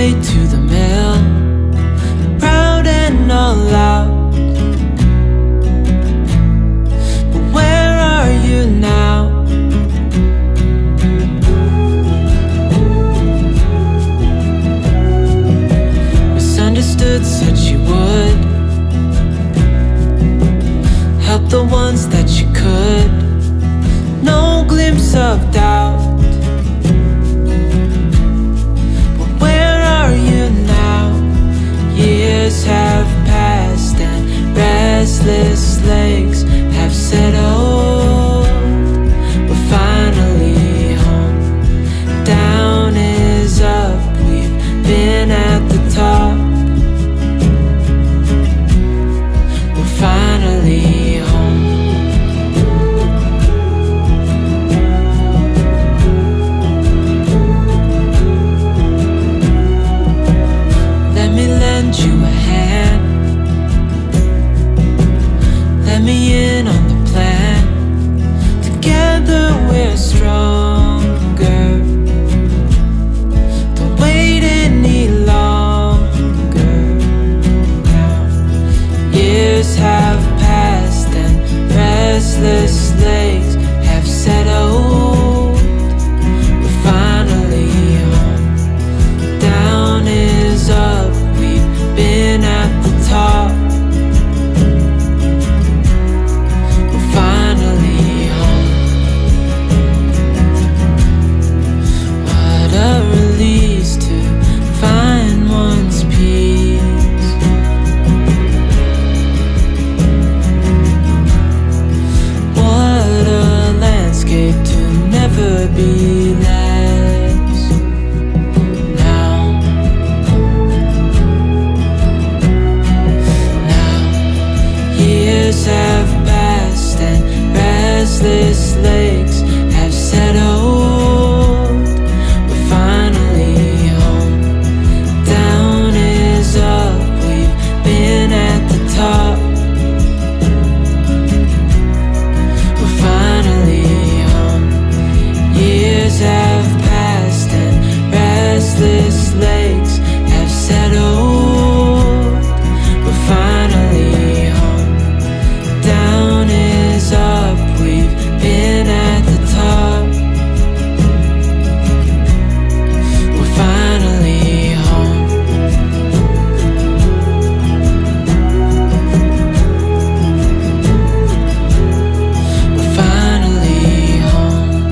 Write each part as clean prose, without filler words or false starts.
way to the mill, proud and all out. But where are you now? Misunderstood, said she would help the ones that she could. No glimpse of doubt. But where are you now? Years have passed and restless legs have settled. We're finally home. Down is up. We've been at the top. We're finally home. Let me lend you a hand. Let me in on the plan. Together we're stronger. Don't wait any longer now. Years have passed and restless legs have settled. We're finally home. Down is up. We've been at the top. We're finally home. What a release to find one's peace. What a landscape to never be less. Now, years have passed and restless legs have settled. We're finally home. Down is up. We've been at the top. We're finally home. Years have passed and restless legs have settled. We're finally home. Down is up. We've been at the top. We're finally home. We're finally home.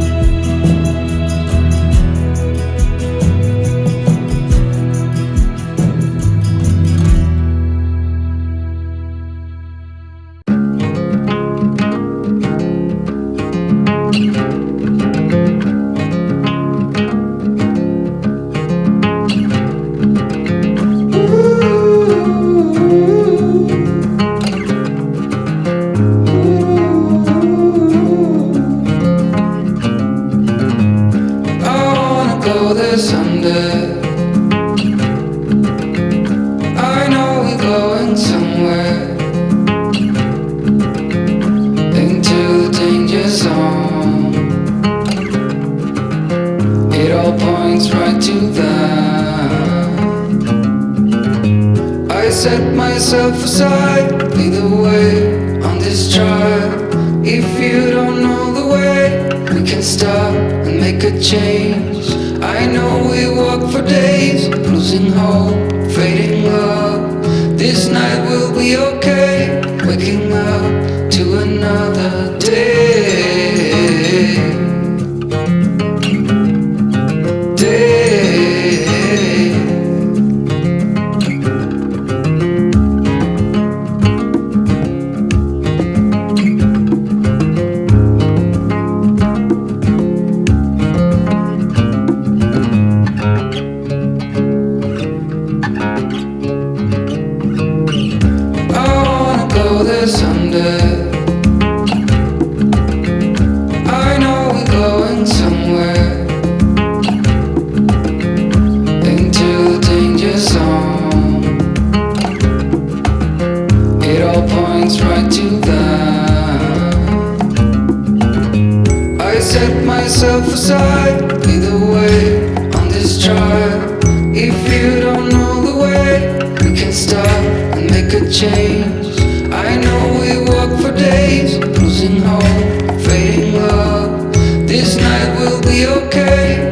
I wanna go there someday. I know we're going somewhere into the danger zone. It all points right to that. I set myself aside, lead the way on this drive. If you don't know the way, we can stop and make a change. I know we walk for days, losing hope, fading love. This night will be okay, waking up to another day. I wanna go there someday. I know we're going somewhere into the danger zone. It all points right to that. I set myself aside, lead the way on this drive. If you don't know the way, we can stop and make a change. I know we walk for days, losing hope, fading love. This night will be okay.